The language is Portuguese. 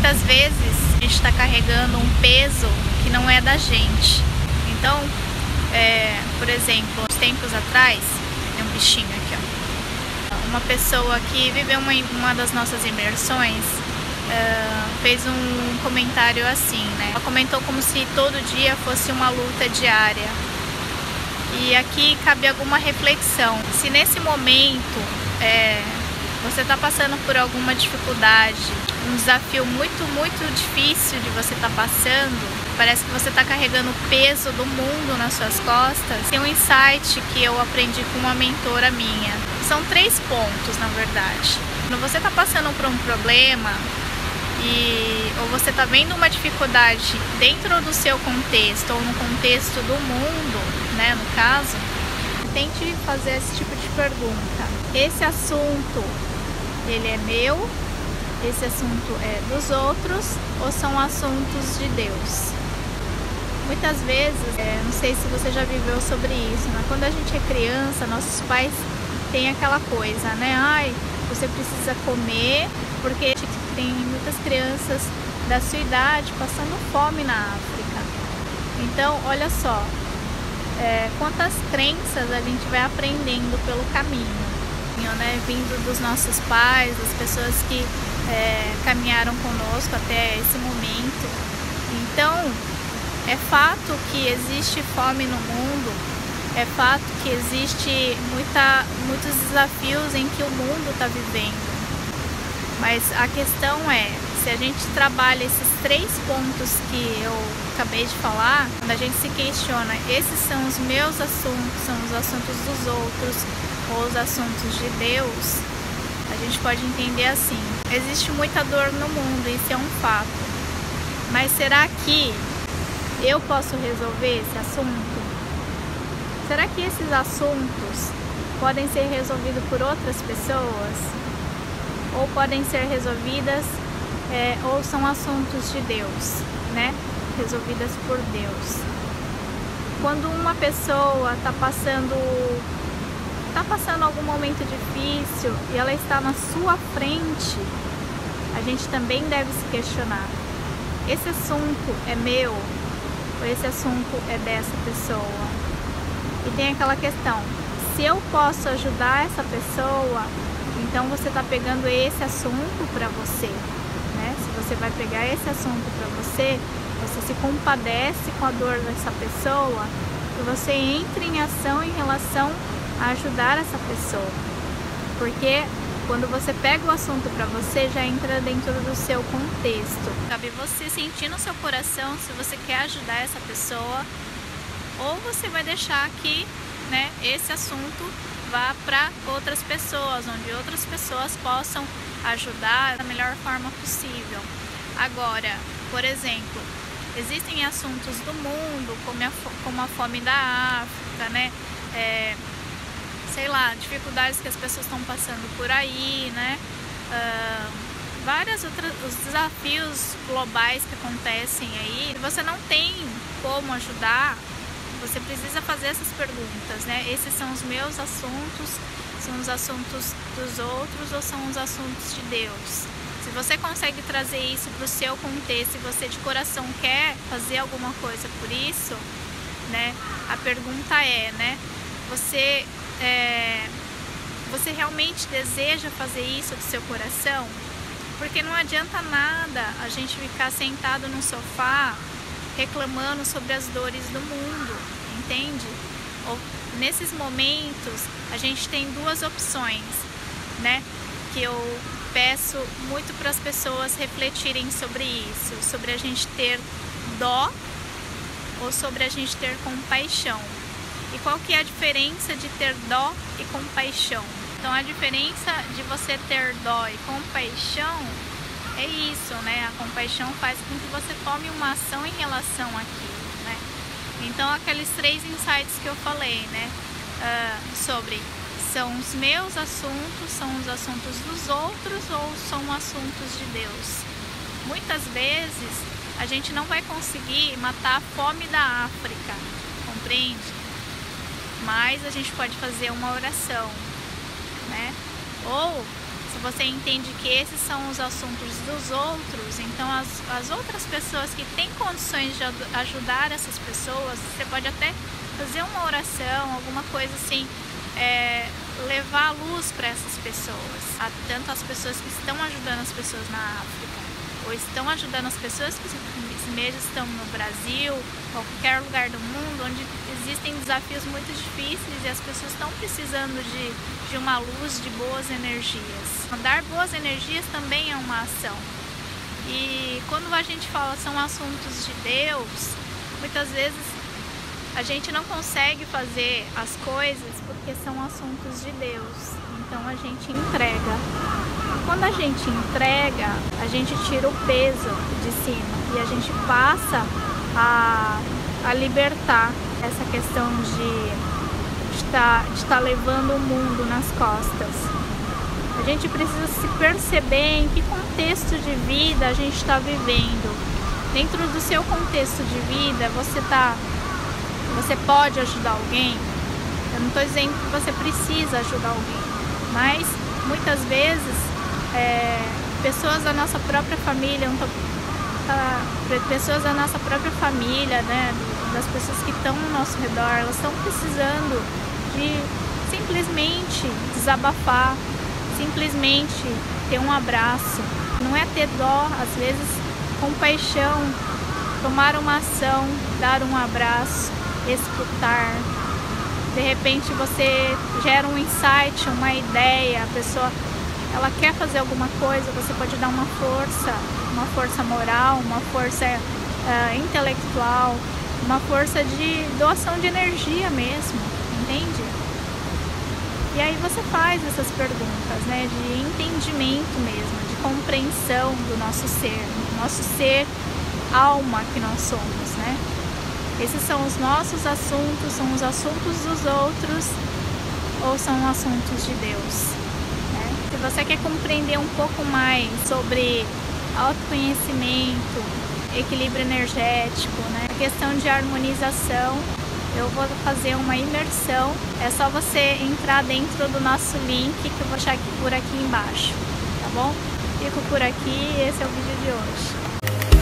Muitas vezes a gente está carregando um peso que não é da gente. Então, por exemplo, uns tempos atrás, tem um bichinho aqui, ó. Uma pessoa que viveu uma das nossas imersões fez um comentário assim, né? Ela comentou como se todo dia fosse uma luta diária. E aqui cabe alguma reflexão. Se nesse momento você está passando por alguma dificuldade, um desafio muito difícil de você estar passando, parece que você está carregando o peso do mundo nas suas costas. Tem um insight que eu aprendi com uma mentora minha. São 3 pontos, na verdade. Quando você está passando por um problema ou você está vendo uma dificuldade dentro do seu contexto ou no contexto do mundo, né, no caso, tente fazer esse tipo de pergunta. Esse assunto, ele é meu? Esse assunto é dos outros ou são assuntos de Deus? Muitas vezes, não sei se você já viveu sobre isso, mas quando a gente é criança, nossos pais têm aquela coisa, né? Ai, você precisa comer, porque tem muitas crianças da sua idade passando fome na África. Então, olha só, quantas crenças a gente vai aprendendo pelo caminho, né? Vindo dos nossos pais, das pessoas que caminharam conosco até esse momento. Então, é fato que existe fome no mundo, é fato que existe muitos desafios em que o mundo está vivendo. Mas a questão é, se a gente trabalha esses 3 pontos que eu acabei de falar, quando a gente se questiona, esses são os meus assuntos, são os assuntos dos outros, ou os assuntos de Deus, a gente pode entender assim: existe muita dor no mundo, isso é um fato. Mas será que eu posso resolver esse assunto? Será que esses assuntos podem ser resolvidos por outras pessoas? Ou podem ser resolvidas, ou são assuntos de Deus, né? Resolvidas por Deus. Quando uma pessoa está passando algum momento difícil e ela está na sua frente, a gente também deve se questionar: esse assunto é meu ou esse assunto é dessa pessoa? E tem aquela questão: se eu posso ajudar essa pessoa, então você está pegando esse assunto para você, né? Se você vai pegar esse assunto para você, você se compadece com a dor dessa pessoa e você entra em ação em relação a ajudar essa pessoa. Porque quando você pega o assunto para você, já entra dentro do seu contexto. Cabe você sentir no seu coração se você quer ajudar essa pessoa, ou você vai deixar que, né, esse assunto vá para outras pessoas, onde outras pessoas possam ajudar da melhor forma possível. Agora, por exemplo, existem assuntos do mundo, como a fome da África, né? Sei lá, dificuldades que as pessoas estão passando por aí, né? Os desafios globais que acontecem aí. Se você não tem como ajudar, você precisa fazer essas perguntas, né? Esses são os meus assuntos, são os assuntos dos outros ou são os assuntos de Deus? Se você consegue trazer isso para o seu contexto e você de coração quer fazer alguma coisa por isso, né? A pergunta é, né? Você realmente deseja fazer isso do seu coração? Porque não adianta nada a gente ficar sentado no sofá reclamando sobre as dores do mundo, entende? Nesses momentos a gente tem 2 opções, né? Que eu peço muito para as pessoas refletirem sobre isso, sobre a gente ter dó ou sobre a gente ter compaixão. E qual que é a diferença de ter dó e compaixão? Então a diferença de você ter dó e compaixão é isso, né? A compaixão faz com que você tome uma ação em relação àquilo, né? Então aqueles 3 insights que eu falei, né? Sobre são os meus assuntos, são os assuntos dos outros ou são assuntos de Deus? Muitas vezes a gente não vai conseguir matar a fome da África, compreende? Mas a gente pode fazer uma oração, né? Ou Se você entende que esses são os assuntos dos outros, então as outras pessoas que têm condições de ajudar essas pessoas, você pode até fazer uma oração, alguma coisa assim, levar a luz para essas pessoas, tanto as pessoas que estão ajudando as pessoas na África, ou estão ajudando as pessoas que mesmo estão no Brasil, ou qualquer lugar do mundo, onde existem desafios muito difíceis e as pessoas estão precisando de uma luz, de boas energias. Dar boas energias também é uma ação. E quando a gente fala são assuntos de Deus, muitas vezes a gente não consegue fazer as coisas porque são assuntos de Deus. Então a gente entrega. Quando a gente entrega, a gente tira o peso de cima e a gente passa a libertar essa questão de estar levando o mundo nas costas. A gente precisa se perceber em que contexto de vida a gente está vivendo. Dentro do seu contexto de vida, você pode ajudar alguém. Eu não estou dizendo que você precisa ajudar alguém, mas muitas vezes pessoas da nossa própria família, pessoas da nossa própria família, né, das pessoas que estão no nosso redor, elas estão precisando de simplesmente desabafar, simplesmente ter um abraço. Não é ter dó, às vezes compaixão, tomar uma ação, dar um abraço, escutar. De repente você gera um insight, uma ideia, a pessoa ela quer fazer alguma coisa, você pode dar uma força moral, uma força intelectual, uma força de doação de energia mesmo, entende? E aí você faz essas perguntas, né, de entendimento mesmo, de compreensão do nosso ser alma que nós somos, né? Esses são os nossos assuntos, são os assuntos dos outros ou são assuntos de Deus, né? Se você quer compreender um pouco mais sobre autoconhecimento, equilíbrio energético, né, a questão de harmonização, eu vou fazer uma imersão. É só você entrar dentro do nosso link que eu vou deixar aqui por aqui embaixo, tá bom? Fico por aqui e esse é o vídeo de hoje.